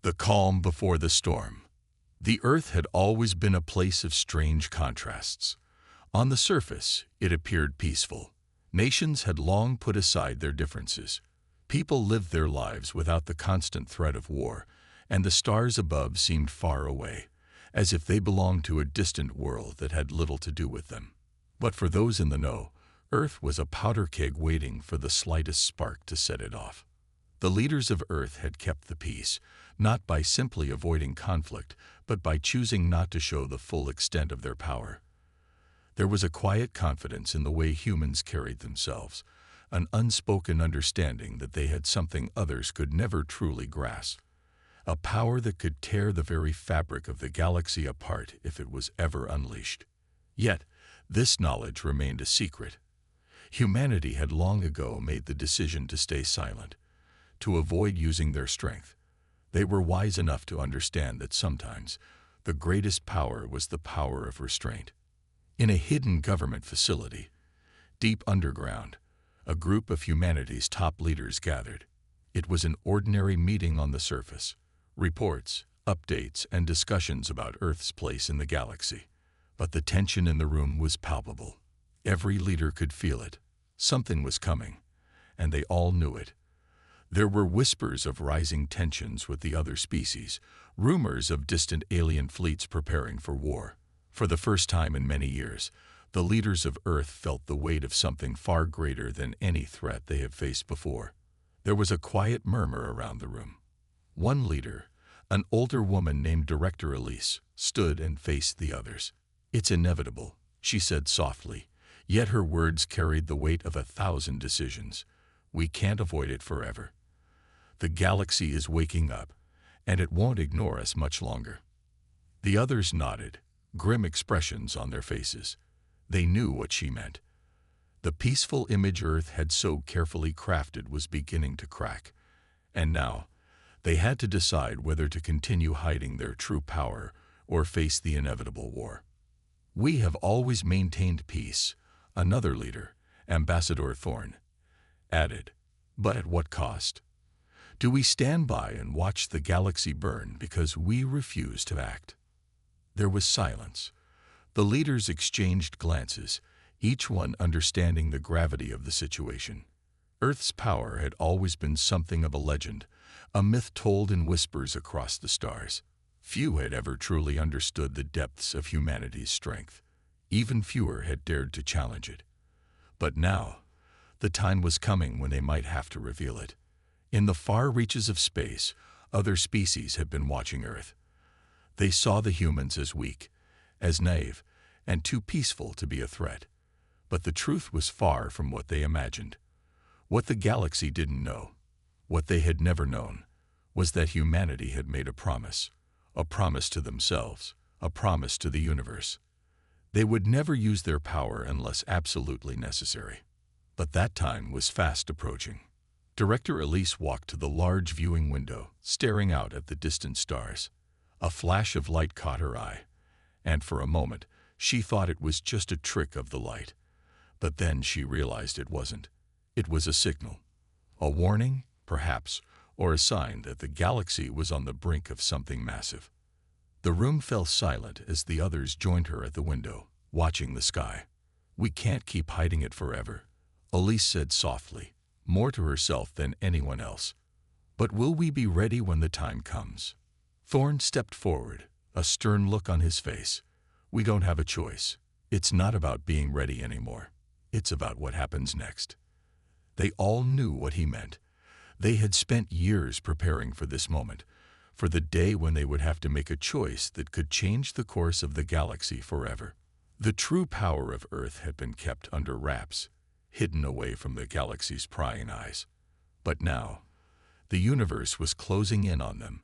The calm before the storm. The Earth had always been a place of strange contrasts. On the surface, it appeared peaceful. Nations had long put aside their differences. People lived their lives without the constant threat of war, and the stars above seemed far away, as if they belonged to a distant world that had little to do with them. But for those in the know, Earth was a powder keg waiting for the slightest spark to set it off. The leaders of Earth had kept the peace, not by simply avoiding conflict, but by choosing not to show the full extent of their power. There was a quiet confidence in the way humans carried themselves, an unspoken understanding that they had something others could never truly grasp, a power that could tear the very fabric of the galaxy apart if it was ever unleashed. Yet, this knowledge remained a secret. Humanity had long ago made the decision to stay silent, to avoid using their strength. They were wise enough to understand that sometimes the greatest power was the power of restraint. In a hidden government facility, deep underground, a group of humanity's top leaders gathered. It was an ordinary meeting on the surface. Reports, updates, and discussions about Earth's place in the galaxy. But the tension in the room was palpable. Every leader could feel it. Something was coming, and they all knew it. There were whispers of rising tensions with the other species, rumors of distant alien fleets preparing for war. For the first time in many years, the leaders of Earth felt the weight of something far greater than any threat they have faced before. There was a quiet murmur around the room. One leader, an older woman named Director Elise, stood and faced the others. "It's inevitable," she said softly, yet her words carried the weight of 1,000 decisions. "We can't avoid it forever. The galaxy is waking up, and it won't ignore us much longer." The others nodded, grim expressions on their faces. They knew what she meant. The peaceful image Earth had so carefully crafted was beginning to crack, and now they had to decide whether to continue hiding their true power or face the inevitable war. "We have always maintained peace," another leader, Ambassador Thorne, added. "But at what cost? Do we stand by and watch the galaxy burn because we refuse to act?" There was silence. The leaders exchanged glances, each one understanding the gravity of the situation. Earth's power had always been something of a legend, a myth told in whispers across the stars. Few had ever truly understood the depths of humanity's strength. Even fewer had dared to challenge it. But now, the time was coming when they might have to reveal it. In the far reaches of space, other species had been watching Earth. They saw the humans as weak, as naive, and too peaceful to be a threat. But the truth was far from what they imagined. What the galaxy didn't know, what they had never known, was that humanity had made a promise to themselves, a promise to the universe. They would never use their power unless absolutely necessary. But that time was fast approaching. Director Elise walked to the large viewing window, staring out at the distant stars. A flash of light caught her eye, and for a moment she thought it was just a trick of the light. But then she realized it wasn't. It was a signal. A warning, perhaps, or a sign that the galaxy was on the brink of something massive. The room fell silent as the others joined her at the window, watching the sky. "We can't keep hiding it forever," Elise said softly, more to herself than anyone else. "But will we be ready when the time comes?" Thorne stepped forward, a stern look on his face. "We don't have a choice. It's not about being ready anymore. It's about what happens next." They all knew what he meant. They had spent years preparing for this moment, for the day when they would have to make a choice that could change the course of the galaxy forever. The true power of Earth had been kept under wraps, hidden away from the galaxy's prying eyes. But now, the universe was closing in on them,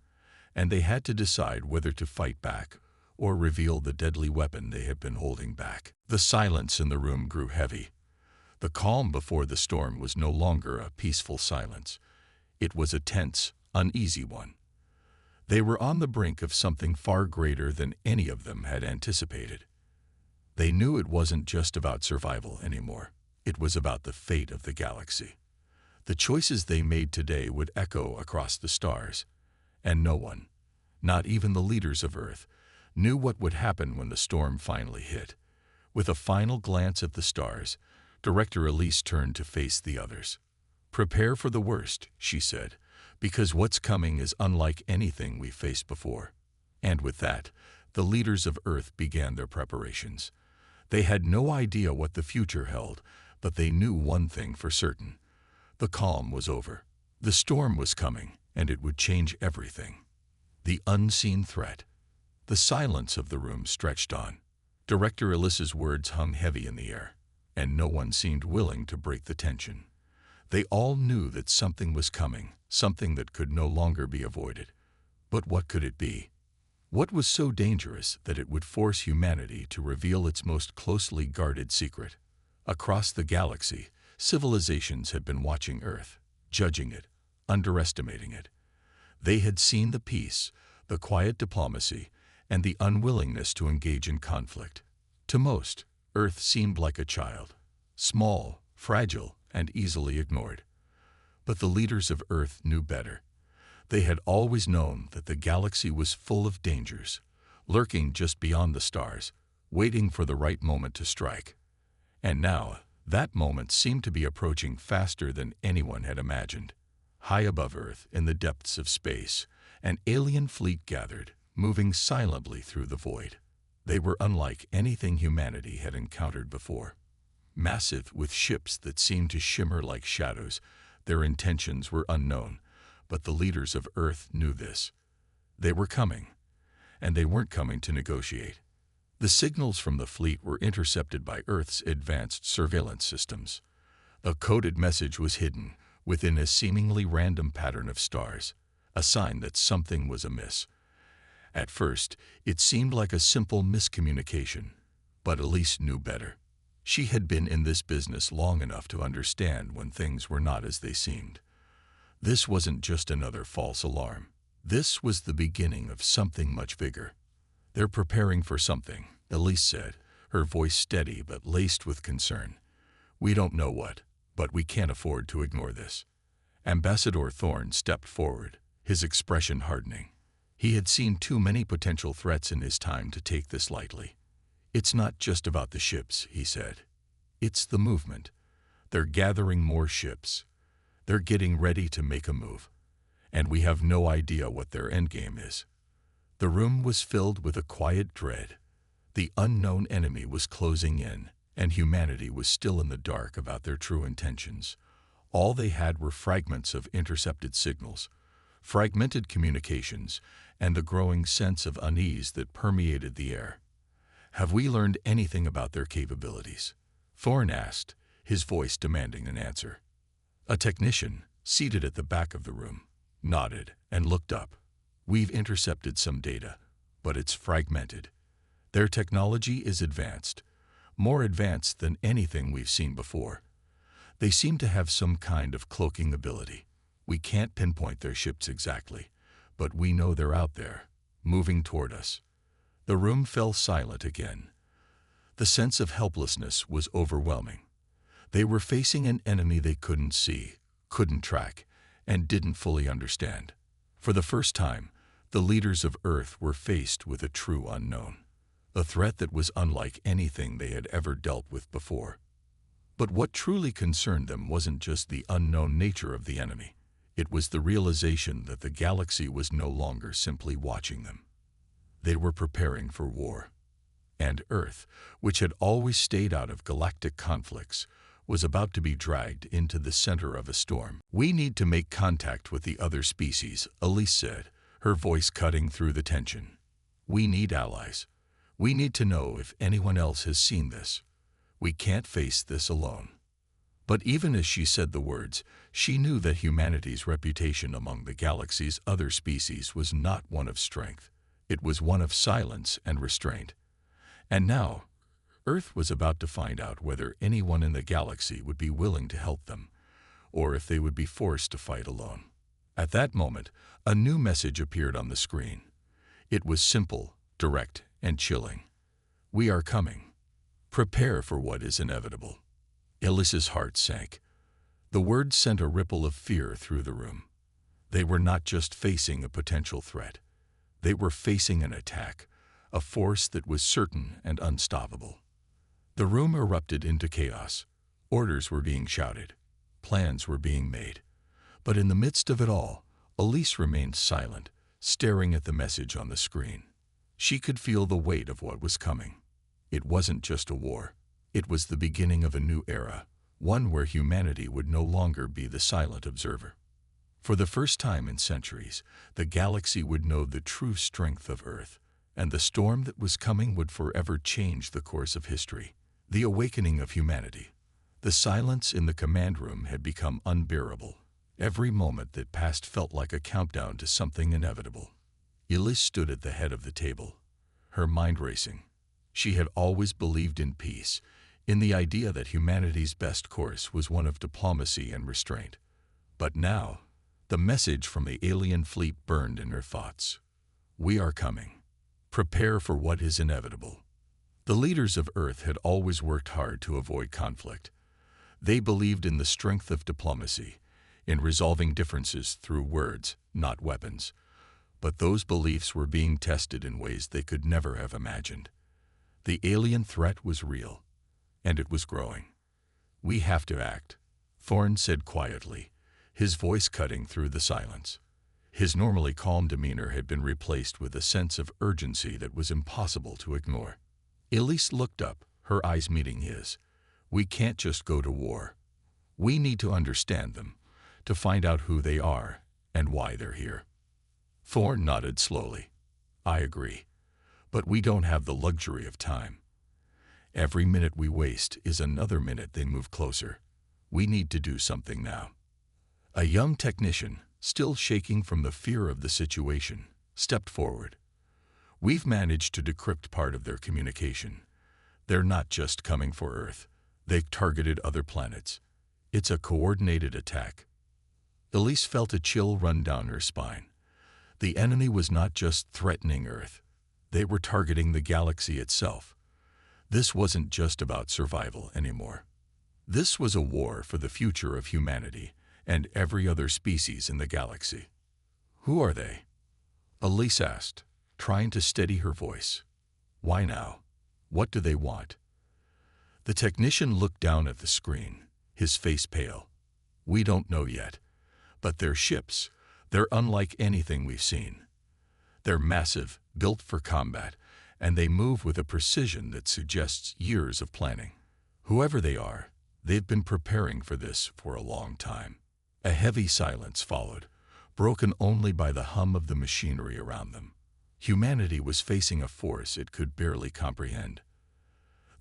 and they had to decide whether to fight back or reveal the deadly weapon they had been holding back. The silence in the room grew heavy. The calm before the storm was no longer a peaceful silence. It was a tense, uneasy one. They were on the brink of something far greater than any of them had anticipated. They knew it wasn't just about survival anymore. It was about the fate of the galaxy. The choices they made today would echo across the stars, and no one, Not even the leaders of Earth knew what would happen when the storm finally hit. With a final glance at the stars, Director Elise turned to face the others. "Prepare for the worst," she said, "because what's coming is unlike anything we've faced before." And with that, the leaders of Earth began their preparations. They had no idea what the future held, but they knew one thing for certain. The calm was over. The storm was coming, and it would change everything. The unseen threat. The silence of the room stretched on. Director Elise's words hung heavy in the air, and no one seemed willing to break the tension. They all knew that something was coming, something that could no longer be avoided. But what could it be? What was so dangerous that it would force humanity to reveal its most closely guarded secret? Across the galaxy, civilizations had been watching Earth, judging it, underestimating it. They had seen the peace, the quiet diplomacy, and the unwillingness to engage in conflict. To most, Earth seemed like a child, small, fragile, and easily ignored. But the leaders of Earth knew better. They had always known that the galaxy was full of dangers, lurking just beyond the stars, waiting for the right moment to strike. And now, that moment seemed to be approaching faster than anyone had imagined. High above Earth, in the depths of space, an alien fleet gathered, moving silently through the void. They were unlike anything humanity had encountered before. Massive, with ships that seemed to shimmer like shadows, their intentions were unknown, but the leaders of Earth knew this. They were coming, and they weren't coming to negotiate. The signals from the fleet were intercepted by Earth's advanced surveillance systems. A coded message was hidden within a seemingly random pattern of stars, a sign that something was amiss. At first, it seemed like a simple miscommunication, but Elise knew better. She had been in this business long enough to understand when things were not as they seemed. This wasn't just another false alarm. This was the beginning of something much bigger. "They're preparing for something," Elise said, her voice steady but laced with concern. "We don't know what, but we can't afford to ignore this." Ambassador Thorne stepped forward, his expression hardening. He had seen too many potential threats in his time to take this lightly. "It's not just about the ships," he said. "It's the movement. They're gathering more ships. They're getting ready to make a move. And we have no idea what their endgame is." The room was filled with a quiet dread. The unknown enemy was closing in, and humanity was still in the dark about their true intentions. All they had were fragments of intercepted signals, fragmented communications, and the growing sense of unease that permeated the air. "Have we learned anything about their capabilities?" Thorne asked, his voice demanding an answer. A technician, seated at the back of the room, nodded and looked up. "We've intercepted some data, but it's fragmented. Their technology is advanced, more advanced than anything we've seen before. They seem to have some kind of cloaking ability. We can't pinpoint their ships exactly, but we know they're out there, moving toward us." The room fell silent again. The sense of helplessness was overwhelming. They were facing an enemy they couldn't see, couldn't track, and didn't fully understand. For the first time, the leaders of Earth were faced with a true unknown, a threat that was unlike anything they had ever dealt with before. But what truly concerned them wasn't just the unknown nature of the enemy. It was the realization that the galaxy was no longer simply watching them. They were preparing for war. And Earth, which had always stayed out of galactic conflicts, was about to be dragged into the center of a storm. "We need to make contact with the other species," Elise said, her voice cutting through the tension. "We need allies. We need to know if anyone else has seen this. We can't face this alone." But even as she said the words, she knew that humanity's reputation among the galaxy's other species was not one of strength. It was one of silence and restraint. And now, Earth was about to find out whether anyone in the galaxy would be willing to help them, or if they would be forced to fight alone. At that moment, a new message appeared on the screen. It was simple, direct, and chilling. "We are coming. Prepare for what is inevitable." Elise's heart sank. The words sent a ripple of fear through the room. They were not just facing a potential threat. They were facing an attack, a force that was certain and unstoppable. The room erupted into chaos. Orders were being shouted. Plans were being made. But in the midst of it all, Elise remained silent, staring at the message on the screen. She could feel the weight of what was coming. It wasn't just a war. It was the beginning of a new era, one where humanity would no longer be the silent observer. For the first time in centuries, the galaxy would know the true strength of Earth, and the storm that was coming would forever change the course of history. The awakening of humanity. The silence in the command room had become unbearable. Every moment that passed felt like a countdown to something inevitable. Elise stood at the head of the table, her mind racing. She had always believed in peace, in the idea that humanity's best course was one of diplomacy and restraint. But now, the message from the alien fleet burned in her thoughts. We are coming. Prepare for what is inevitable. The leaders of Earth had always worked hard to avoid conflict. They believed in the strength of diplomacy, in resolving differences through words, not weapons. But those beliefs were being tested in ways they could never have imagined. The alien threat was real, and it was growing. We have to act, Thorne said quietly, his voice cutting through the silence. His normally calm demeanor had been replaced with a sense of urgency that was impossible to ignore. Elise looked up, her eyes meeting his. We can't just go to war. We need to understand them, to find out who they are and why they're here. Thorne nodded slowly. I agree, but we don't have the luxury of time. Every minute we waste is another minute they move closer. We need to do something now. A young technician, still shaking from the fear of the situation, stepped forward. We've managed to decrypt part of their communication. They're not just coming for Earth. They've targeted other planets. It's a coordinated attack. Elise felt a chill run down her spine. The enemy was not just threatening Earth. They were targeting the galaxy itself. This wasn't just about survival anymore. This was a war for the future of humanity and every other species in the galaxy. Who are they? Elise asked, trying to steady her voice. Why now? What do they want? The technician looked down at the screen, his face pale. We don't know yet, but they're ships. They're unlike anything we've seen. They're massive, built for combat, and they move with a precision that suggests years of planning. Whoever they are, they've been preparing for this for a long time. A heavy silence followed, broken only by the hum of the machinery around them. Humanity was facing a force it could barely comprehend.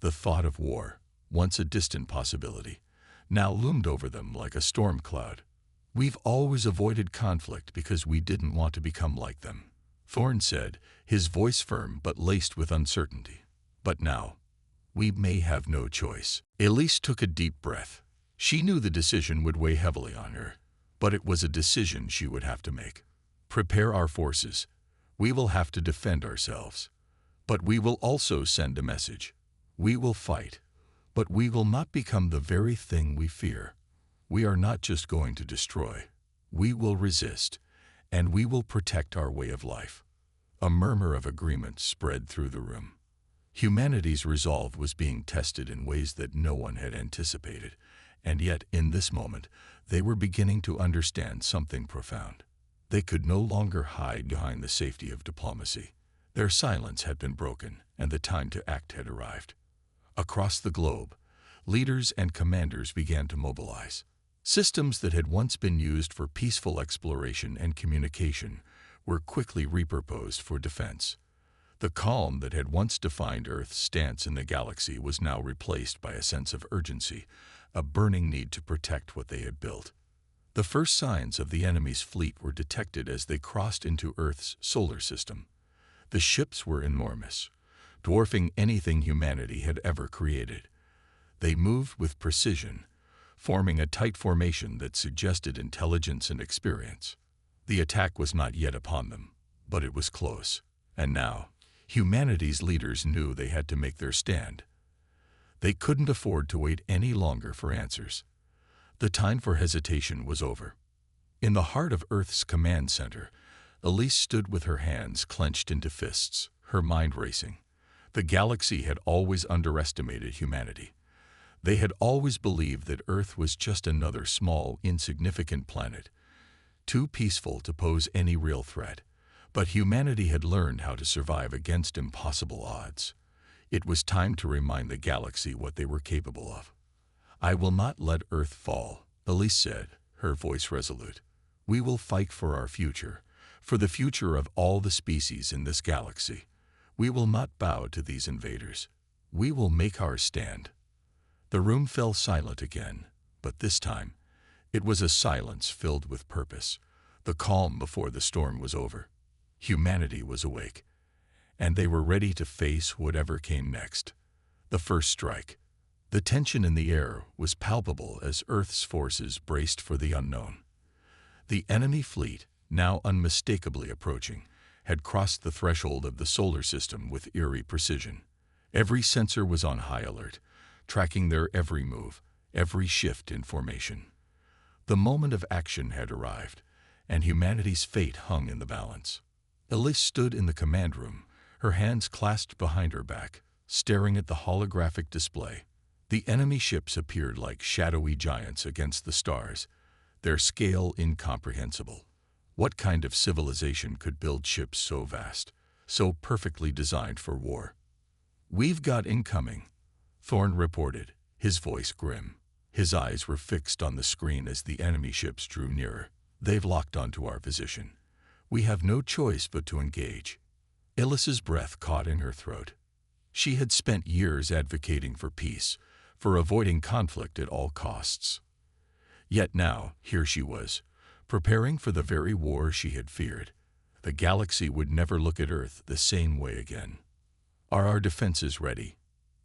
The thought of war, once a distant possibility, now loomed over them like a storm cloud. We've always avoided conflict because we didn't want to become like them, Thorne said, his voice firm but laced with uncertainty. But now, we may have no choice. Elise took a deep breath. She knew the decision would weigh heavily on her, but it was a decision she would have to make. Prepare our forces. We will have to defend ourselves. But we will also send a message. We will fight, but we will not become the very thing we fear. We are not just going to destroy. We will resist, and we will protect our way of life. A murmur of agreement spread through the room. Humanity's resolve was being tested in ways that no one had anticipated, and yet in this moment, they were beginning to understand something profound. They could no longer hide behind the safety of diplomacy. Their silence had been broken, and the time to act had arrived. Across the globe, leaders and commanders began to mobilize. Systems that had once been used for peaceful exploration and communication were quickly repurposed for defense. The calm that had once defined Earth's stance in the galaxy was now replaced by a sense of urgency, a burning need to protect what they had built. The first signs of the enemy's fleet were detected as they crossed into Earth's solar system. The ships were enormous, dwarfing anything humanity had ever created. They moved with precision, forming a tight formation that suggested intelligence and experience. The attack was not yet upon them, but it was close. And now, humanity's leaders knew they had to make their stand. They couldn't afford to wait any longer for answers. The time for hesitation was over. In the heart of Earth's command center, Elise stood with her hands clenched into fists, her mind racing. The galaxy had always underestimated humanity. They had always believed that Earth was just another small, insignificant planet, too peaceful to pose any real threat. But humanity had learned how to survive against impossible odds. It was time to remind the galaxy what they were capable of. "I will not let Earth fall," Elise said, her voice resolute. "We will fight for our future, for the future of all the species in this galaxy. We will not bow to these invaders. We will make our stand." The room fell silent again, but this time, it was a silence filled with purpose, the calm before the storm was over. Humanity was awake, and they were ready to face whatever came next. The first strike. The tension in the air was palpable as Earth's forces braced for the unknown. The enemy fleet, now unmistakably approaching, had crossed the threshold of the solar system with eerie precision. Every sensor was on high alert, tracking their every move, every shift in formation. The moment of action had arrived, and humanity's fate hung in the balance. Elise stood in the command room, her hands clasped behind her back, staring at the holographic display. The enemy ships appeared like shadowy giants against the stars, their scale incomprehensible. What kind of civilization could build ships so vast, so perfectly designed for war? "We've got incoming," Thorne reported, his voice grim. His eyes were fixed on the screen as the enemy ships drew nearer. "They've locked onto our position. We have no choice but to engage." Elise's breath caught in her throat. She had spent years advocating for peace, for avoiding conflict at all costs. Yet now, here she was, preparing for the very war she had feared. The galaxy would never look at Earth the same way again. "Are our defenses ready?"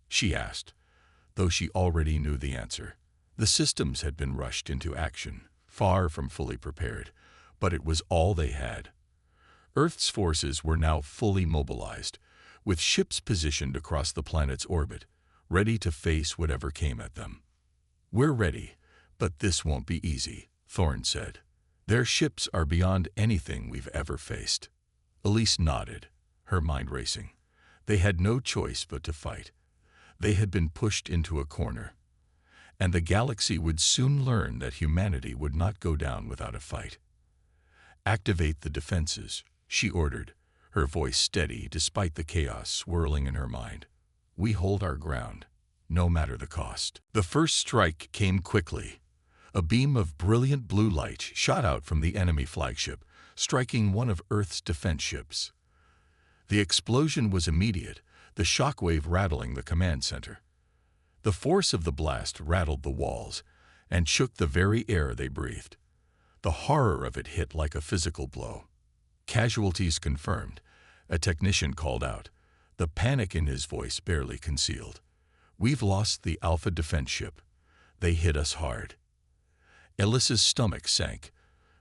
she asked, though she already knew the answer. The systems had been rushed into action, far from fully prepared, but it was all they had. Earth's forces were now fully mobilized, with ships positioned across the planet's orbit, ready to face whatever came at them. "We're ready, but this won't be easy," Thorne said. "Their ships are beyond anything we've ever faced." Elise nodded, her mind racing. They had no choice but to fight. They had been pushed into a corner, and the galaxy would soon learn that humanity would not go down without a fight. "Activate the defenses," she ordered, her voice steady despite the chaos swirling in her mind. "We hold our ground, no matter the cost." The first strike came quickly. A beam of brilliant blue light shot out from the enemy flagship, striking one of Earth's defense ships. The explosion was immediate, the shockwave rattling the command center. The force of the blast rattled the walls and shook the very air they breathed. The horror of it hit like a physical blow. "Casualties confirmed," a technician called out, the panic in his voice barely concealed. "We've lost the Alpha defense ship. They hit us hard." Elise's stomach sank,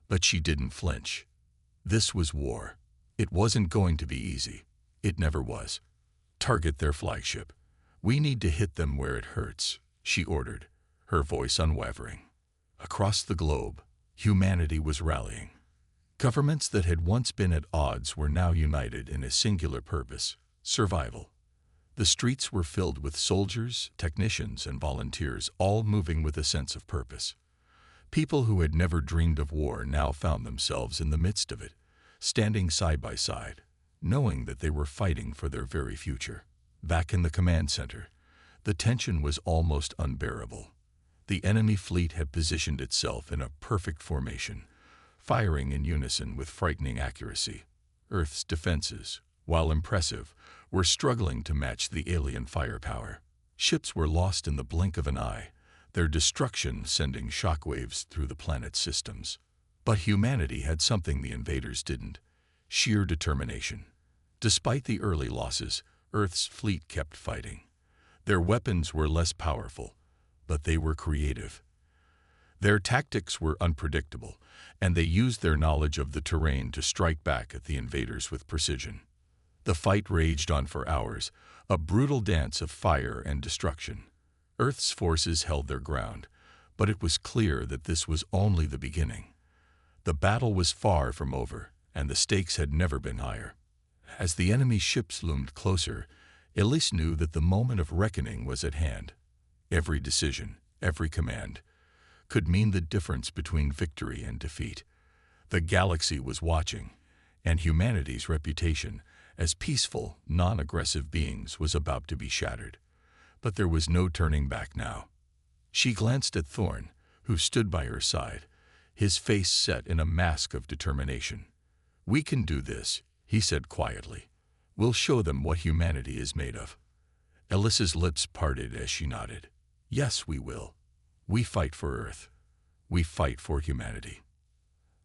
but she didn't flinch. This was war. It wasn't going to be easy. It never was. "Target their flagship. We need to hit them where it hurts," she ordered, her voice unwavering. Across the globe, humanity was rallying. Governments that had once been at odds were now united in a singular purpose: survival. The streets were filled with soldiers, technicians, and volunteers, all moving with a sense of purpose. People who had never dreamed of war now found themselves in the midst of it, standing side by side, knowing that they were fighting for their very future. Back in the command center, the tension was almost unbearable. The enemy fleet had positioned itself in a perfect formation, firing in unison with frightening accuracy. Earth's defenses, while impressive, were struggling to match the alien firepower. Ships were lost in the blink of an eye, their destruction sending shockwaves through the planet's systems. But humanity had something the invaders didn't: sheer determination. Despite the early losses, Earth's fleet kept fighting. Their weapons were less powerful, but they were creative. Their tactics were unpredictable, and they used their knowledge of the terrain to strike back at the invaders with precision. The fight raged on for hours, a brutal dance of fire and destruction. Earth's forces held their ground, but it was clear that this was only the beginning. The battle was far from over, and the stakes had never been higher. As the enemy ships loomed closer, Elise knew that the moment of reckoning was at hand. Every decision, every command, could mean the difference between victory and defeat. The galaxy was watching, and humanity's reputation as peaceful, non-aggressive beings was about to be shattered. But there was no turning back now. She glanced at Thorn, who stood by her side, his face set in a mask of determination. "We can do this," he said quietly. "We'll show them what humanity is made of." Elise's lips parted as she nodded. "Yes, we will. We fight for Earth. We fight for humanity."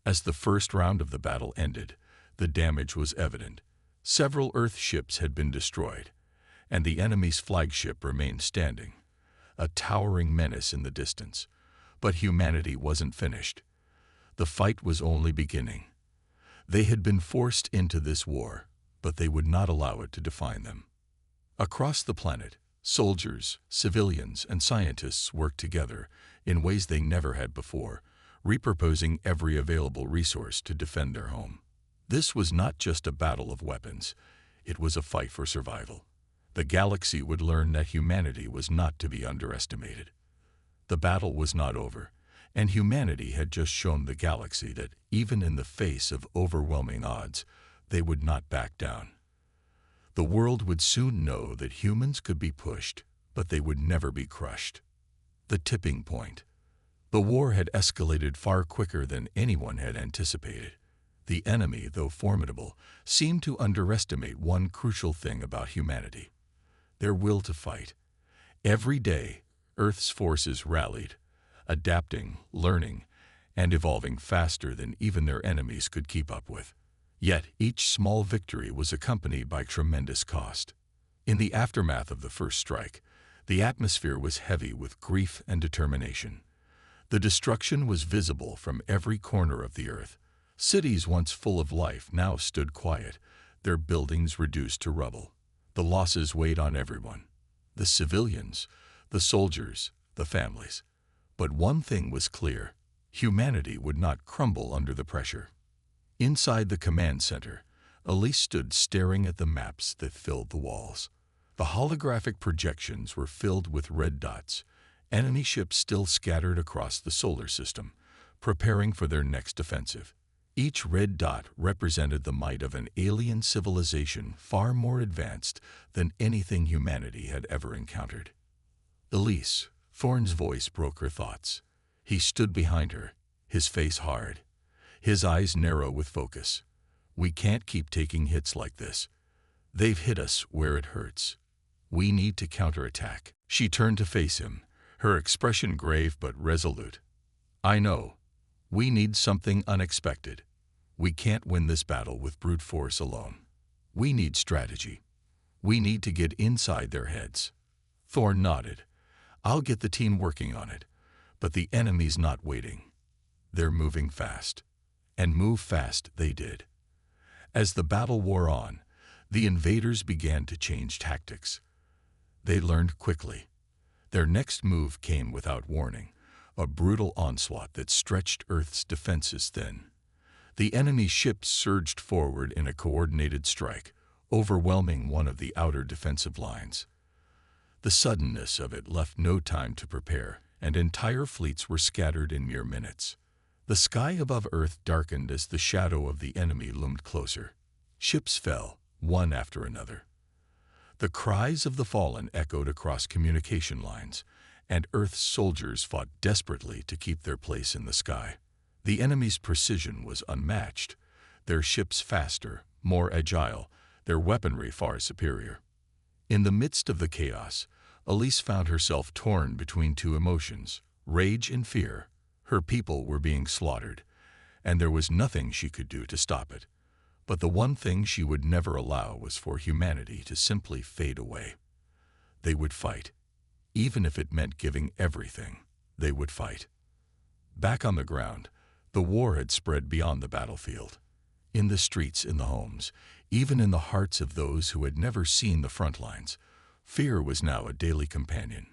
As the first round of the battle ended, the damage was evident. Several Earth ships had been destroyed, and the enemy's flagship remained standing, a towering menace in the distance. But humanity wasn't finished. The fight was only beginning. They had been forced into this war, but they would not allow it to define them. Across the planet, soldiers, civilians, and scientists worked together in ways they never had before, repurposing every available resource to defend their home. This was not just a battle of weapons. It was a fight for survival. The galaxy would learn that humanity was not to be underestimated. The battle was not over, and humanity had just shown the galaxy that, even in the face of overwhelming odds, they would not back down. The world would soon know that humans could be pushed, but they would never be crushed. The tipping point. The war had escalated far quicker than anyone had anticipated. The enemy, though formidable, seemed to underestimate one crucial thing about humanity: their will to fight. Every day, Earth's forces rallied, adapting, learning, and evolving faster than even their enemies could keep up with. Yet each small victory was accompanied by tremendous cost. In the aftermath of the first strike, the atmosphere was heavy with grief and determination. The destruction was visible from every corner of the Earth. Cities once full of life now stood quiet, their buildings reduced to rubble. The losses weighed on everyone: the civilians, the soldiers, the families. But one thing was clear: humanity would not crumble under the pressure. Inside the command center, Elise stood staring at the maps that filled the walls. The holographic projections were filled with red dots, enemy ships still scattered across the solar system, preparing for their next offensive. Each red dot represented the might of an alien civilization far more advanced than anything humanity had ever encountered. "Elise," Thorn's voice broke her thoughts. He stood behind her, his face hard, his eyes narrow with focus. "We can't keep taking hits like this. They've hit us where it hurts. We need to counterattack." She turned to face him, her expression grave but resolute. "I know. We need something unexpected. We can't win this battle with brute force alone. We need strategy. We need to get inside their heads." Thorn nodded. "I'll get the team working on it. But the enemy's not waiting. They're moving fast." And move fast they did. As the battle wore on, the invaders began to change tactics. They learned quickly. Their next move came without warning, a brutal onslaught that stretched Earth's defenses thin. The enemy's ships surged forward in a coordinated strike, overwhelming one of the outer defensive lines. The suddenness of it left no time to prepare, and entire fleets were scattered in mere minutes. The sky above Earth darkened as the shadow of the enemy loomed closer. Ships fell, one after another. The cries of the fallen echoed across communication lines, and Earth's soldiers fought desperately to keep their place in the sky. The enemy's precision was unmatched, their ships faster, more agile, their weaponry far superior. In the midst of the chaos, Elise found herself torn between two emotions: rage and fear. Her people were being slaughtered, and there was nothing she could do to stop it. But the one thing she would never allow was for humanity to simply fade away. They would fight. Even if it meant giving everything, they would fight. Back on the ground, the war had spread beyond the battlefield. In the streets, in the homes, even in the hearts of those who had never seen the front lines, fear was now a daily companion.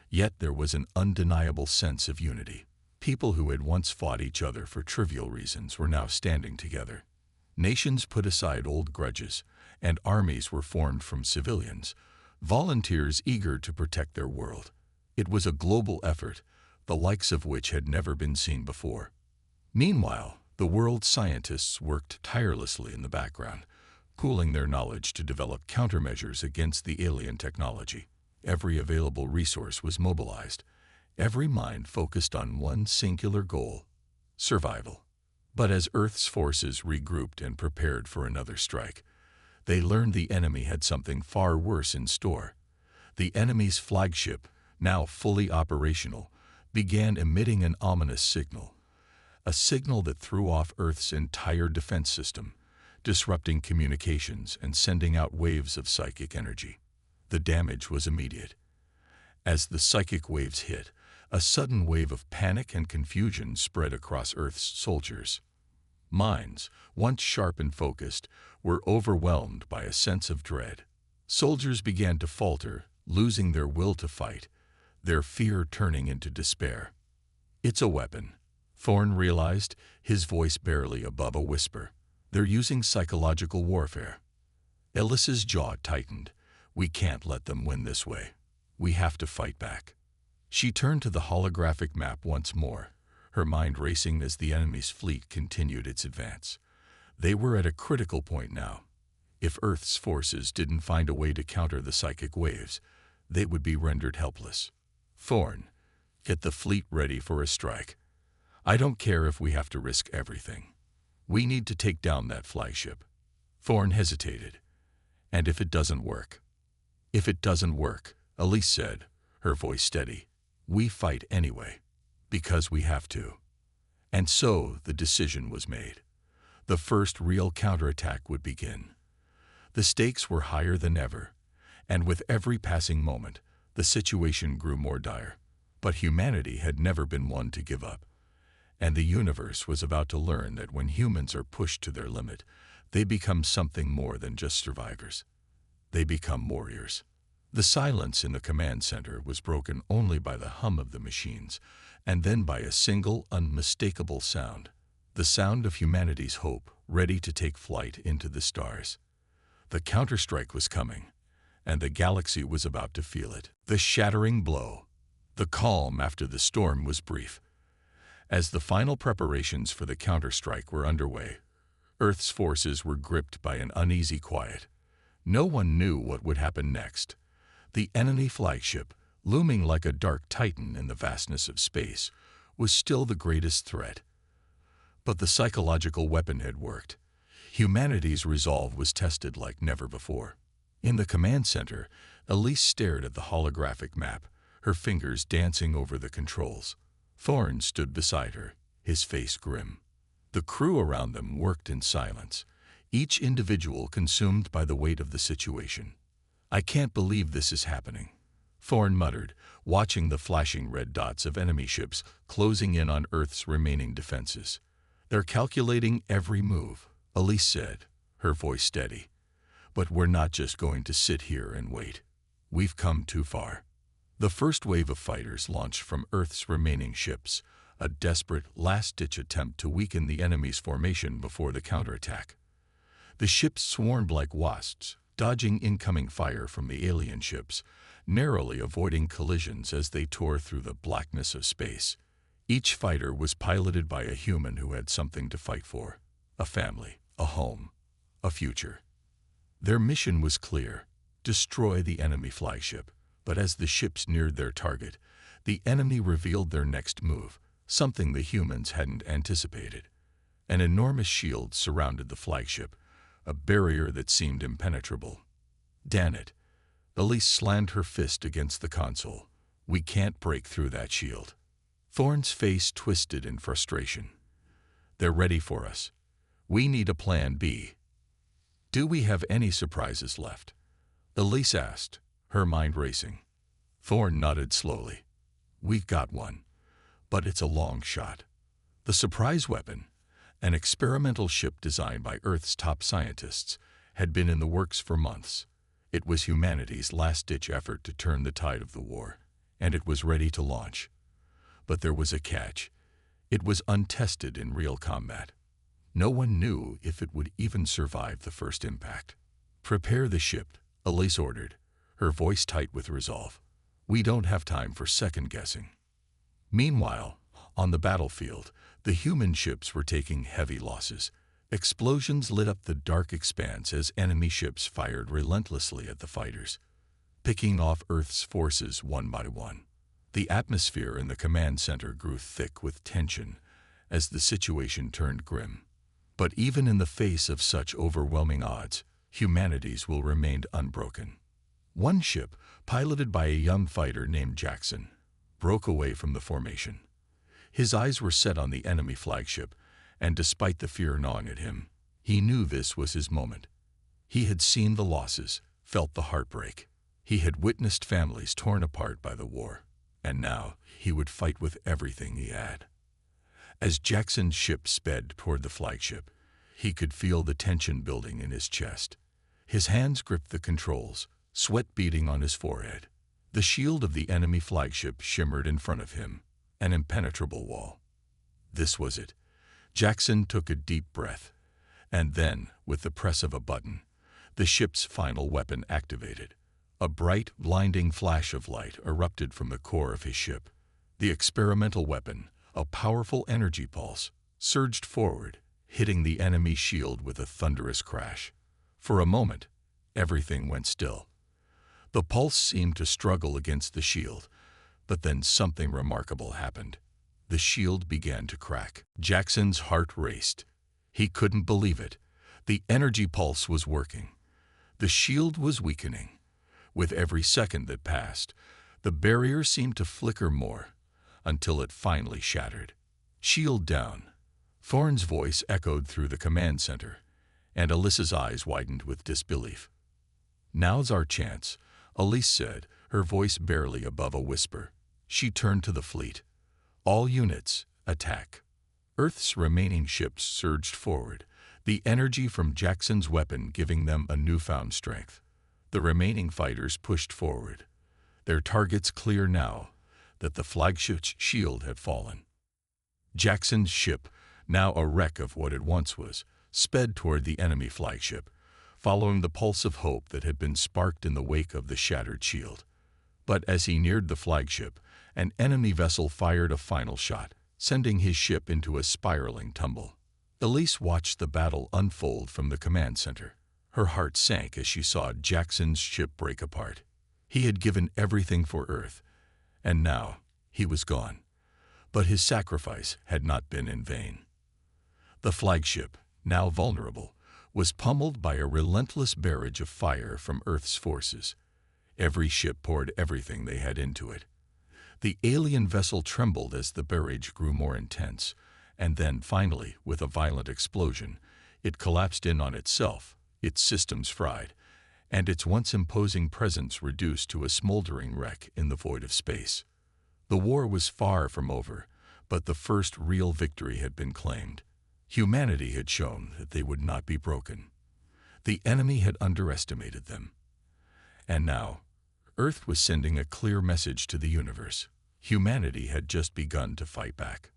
Yet there was an undeniable sense of unity. People who had once fought each other for trivial reasons were now standing together. Nations put aside old grudges, and armies were formed from civilians, volunteers eager to protect their world. It was a global effort, the likes of which had never been seen before. Meanwhile, the world's scientists worked tirelessly in the background, pooling their knowledge to develop countermeasures against the alien technology. Every available resource was mobilized, every mind focused on one singular goal: survival. But as Earth's forces regrouped and prepared for another strike, they learned the enemy had something far worse in store. The enemy's flagship, now fully operational, began emitting an ominous signal, a signal that threw off Earth's entire defense system, disrupting communications and sending out waves of psychic energy. The damage was immediate. As the psychic waves hit, a sudden wave of panic and confusion spread across Earth's soldiers. Minds, once sharp and focused, were overwhelmed by a sense of dread. Soldiers began to falter, losing their will to fight, their fear turning into despair. "It's a weapon," Thorne realized, his voice barely above a whisper. "They're using psychological warfare." Ellis's jaw tightened. "We can't let them win this way. We have to fight back." She turned to the holographic map once more, her mind racing as the enemy's fleet continued its advance. They were at a critical point now. If Earth's forces didn't find a way to counter the psychic waves, they would be rendered helpless. "Thorne, get the fleet ready for a strike. I don't care if we have to risk everything. We need to take down that flagship." Thorne hesitated. "And if it doesn't work?" "If it doesn't work," Elise said, her voice steady, "we fight anyway, because we have to." And so the decision was made. The first real counterattack would begin. The stakes were higher than ever, and with every passing moment, the situation grew more dire. But humanity had never been one to give up, and the universe was about to learn that when humans are pushed to their limit, they become something more than just survivors. They become warriors. The silence in the command center was broken only by the hum of the machines, and then by a single, unmistakable sound. The sound of humanity's hope, ready to take flight into the stars. The counterstrike was coming, and the galaxy was about to feel it. The shattering blow. The calm after the storm was brief. As the final preparations for the counterstrike were underway, Earth's forces were gripped by an uneasy quiet. No one knew what would happen next. The enemy flagship, looming like a dark titan in the vastness of space, was still the greatest threat. But the psychological weapon had worked. Humanity's resolve was tested like never before. In the command center, Elise stared at the holographic map, her fingers dancing over the controls. Thorne stood beside her, his face grim. The crew around them worked in silence, each individual consumed by the weight of the situation. "I can't believe this is happening," Thorne muttered, watching the flashing red dots of enemy ships closing in on Earth's remaining defenses. "They're calculating every move," Elise said, her voice steady. "But we're not just going to sit here and wait. We've come too far." The first wave of fighters launched from Earth's remaining ships, a desperate, last-ditch attempt to weaken the enemy's formation before the counterattack. The ships swarmed like wasps, dodging incoming fire from the alien ships, narrowly avoiding collisions as they tore through the blackness of space. Each fighter was piloted by a human who had something to fight for: a family, a home, a future. Their mission was clear: destroy the enemy flagship. But as the ships neared their target, the enemy revealed their next move, something the humans hadn't anticipated. An enormous shield surrounded the flagship, a barrier that seemed impenetrable. "Damn it!" Elise slammed her fist against the console. "We can't break through that shield." Thorne's face twisted in frustration. "They're ready for us. We need a plan B." "Do we have any surprises left?" Elise asked, her mind racing. Thorne nodded slowly. "We've got one, but it's a long shot. The surprise weapon, an experimental ship designed by Earth's top scientists, had been in the works for months. It was humanity's last-ditch effort to turn the tide of the war, and it was ready to launch. But there was a catch. It was untested in real combat. No one knew if it would even survive the first impact. "Prepare the ship," Elise ordered, her voice tight with resolve. "We don't have time for second-guessing." Meanwhile, on the battlefield, the human ships were taking heavy losses. Explosions lit up the dark expanse as enemy ships fired relentlessly at the fighters, picking off Earth's forces one by one. The atmosphere in the command center grew thick with tension as the situation turned grim. But even in the face of such overwhelming odds, humanity's will remained unbroken. One ship, piloted by a young fighter named Jackson, broke away from the formation. His eyes were set on the enemy flagship, and despite the fear gnawing at him, he knew this was his moment. He had seen the losses, felt the heartbreak. He had witnessed families torn apart by the war, and now he would fight with everything he had. As Jackson's ship sped toward the flagship, he could feel the tension building in his chest. His hands gripped the controls, sweat beading on his forehead. The shield of the enemy flagship shimmered in front of him, an impenetrable wall. This was it. Jackson took a deep breath, and then, with the press of a button, the ship's final weapon activated. A bright, blinding flash of light erupted from the core of his ship. The experimental weapon, a powerful energy pulse, surged forward, hitting the enemy shield with a thunderous crash. For a moment, everything went still. The pulse seemed to struggle against the shield, but then something remarkable happened. The shield began to crack. Jackson's heart raced. He couldn't believe it. The energy pulse was working. The shield was weakening. With every second that passed, the barrier seemed to flicker more, until it finally shattered. "Shield down." Thorne's voice echoed through the command center, and Alyssa's eyes widened with disbelief. "Now's our chance," Elise said, her voice barely above a whisper. She turned to the fleet. "All units, attack." Earth's remaining ships surged forward, the energy from Jackson's weapon giving them a newfound strength. The remaining fighters pushed forward, their targets clear now that the flagship's shield had fallen. Jackson's ship, now a wreck of what it once was, sped toward the enemy flagship, following the pulse of hope that had been sparked in the wake of the shattered shield. But as he neared the flagship, an enemy vessel fired a final shot, sending his ship into a spiraling tumble. Elise watched the battle unfold from the command center. Her heart sank as she saw Jackson's ship break apart. He had given everything for Earth, and now he was gone. But his sacrifice had not been in vain. The flagship, now vulnerable, was pummeled by a relentless barrage of fire from Earth's forces. Every ship poured everything they had into it. The alien vessel trembled as the barrage grew more intense, and then finally, with a violent explosion, it collapsed in on itself, its systems fried, and its once imposing presence reduced to a smoldering wreck in the void of space. The war was far from over, but the first real victory had been claimed. Humanity had shown that they would not be broken. The enemy had underestimated them. And now, Earth was sending a clear message to the universe. Humanity had just begun to fight back.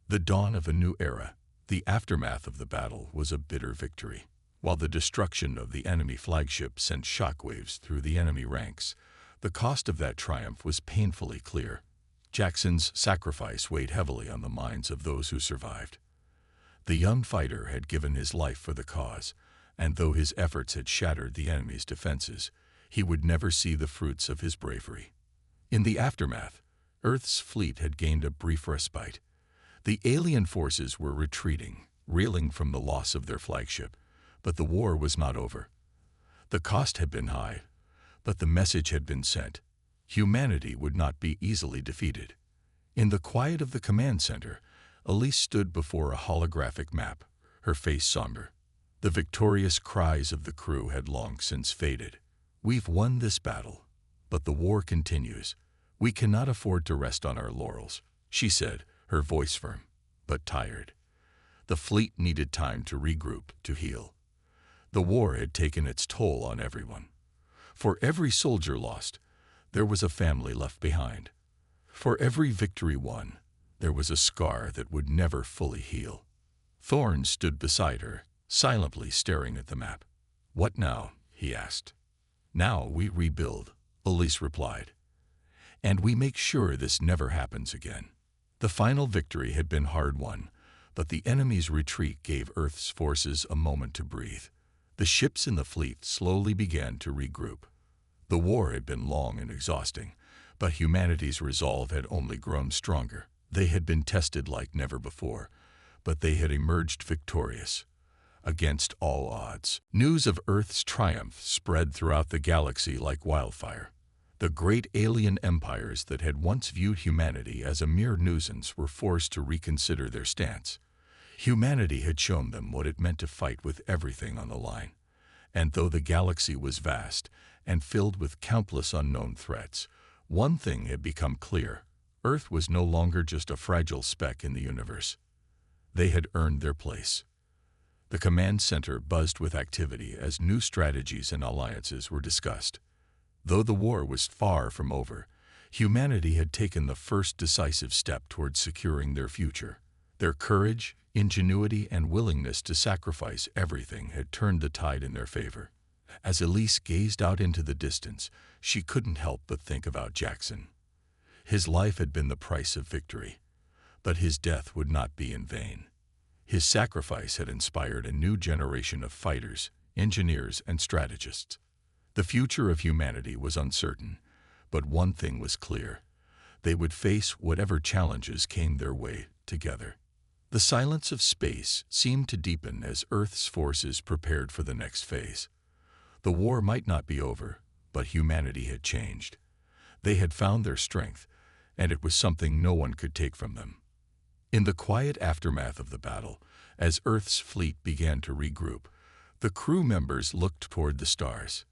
The dawn of a new era, the aftermath of the battle, was a bitter victory. While the destruction of the enemy flagship sent shockwaves through the enemy ranks, the cost of that triumph was painfully clear. Jackson's sacrifice weighed heavily on the minds of those who survived. The young fighter had given his life for the cause, and though his efforts had shattered the enemy's defenses, he would never see the fruits of his bravery. In the aftermath, Earth's fleet had gained a brief respite. The alien forces were retreating, reeling from the loss of their flagship, but the war was not over. The cost had been high, but the message had been sent. Humanity would not be easily defeated. In the quiet of the command center, Elise stood before a holographic map, her face somber. The victorious cries of the crew had long since faded. "We've won this battle, but the war continues. We cannot afford to rest on our laurels," she said, her voice firm, but tired. The fleet needed time to regroup, to heal. The war had taken its toll on everyone. For every soldier lost, there was a family left behind. For every victory won, there was a scar that would never fully heal. Thorne stood beside her, silently staring at the map. "What now?" he asked. "Now we rebuild," Elise replied. "And we make sure this never happens again." The final victory had been hard-won, but the enemy's retreat gave Earth's forces a moment to breathe. The ships in the fleet slowly began to regroup. The war had been long and exhausting, but humanity's resolve had only grown stronger. They had been tested like never before, but they had emerged victorious. Against all odds, news of Earth's triumph spread throughout the galaxy like wildfire. The great alien empires that had once viewed humanity as a mere nuisance were forced to reconsider their stance. Humanity had shown them what it meant to fight with everything on the line. And though the galaxy was vast and filled with countless unknown threats, one thing had become clear: Earth was no longer just a fragile speck in the universe. They had earned their place. The command center buzzed with activity as new strategies and alliances were discussed. Though the war was far from over, humanity had taken the first decisive step towards securing their future. Their courage, ingenuity, and willingness to sacrifice everything had turned the tide in their favor. As Elise gazed out into the distance, she couldn't help but think about Jackson. His life had been the price of victory, but his death would not be in vain. His sacrifice had inspired a new generation of fighters, engineers, and strategists. The future of humanity was uncertain, but one thing was clear: they would face whatever challenges came their way together. The silence of space seemed to deepen as Earth's forces prepared for the next phase. The war might not be over, but humanity had changed. They had found their strength, and it was something no one could take from them. In the quiet aftermath of the battle, as Earth's fleet began to regroup, the crew members looked toward the stars.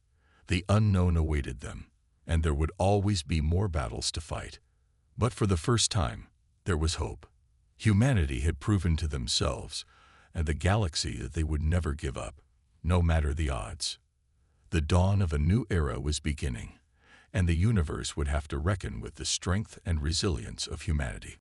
The unknown awaited them, and there would always be more battles to fight. But for the first time, there was hope. Humanity had proven to themselves and the galaxy that they would never give up, no matter the odds. The dawn of a new era was beginning, and the universe would have to reckon with the strength and resilience of humanity.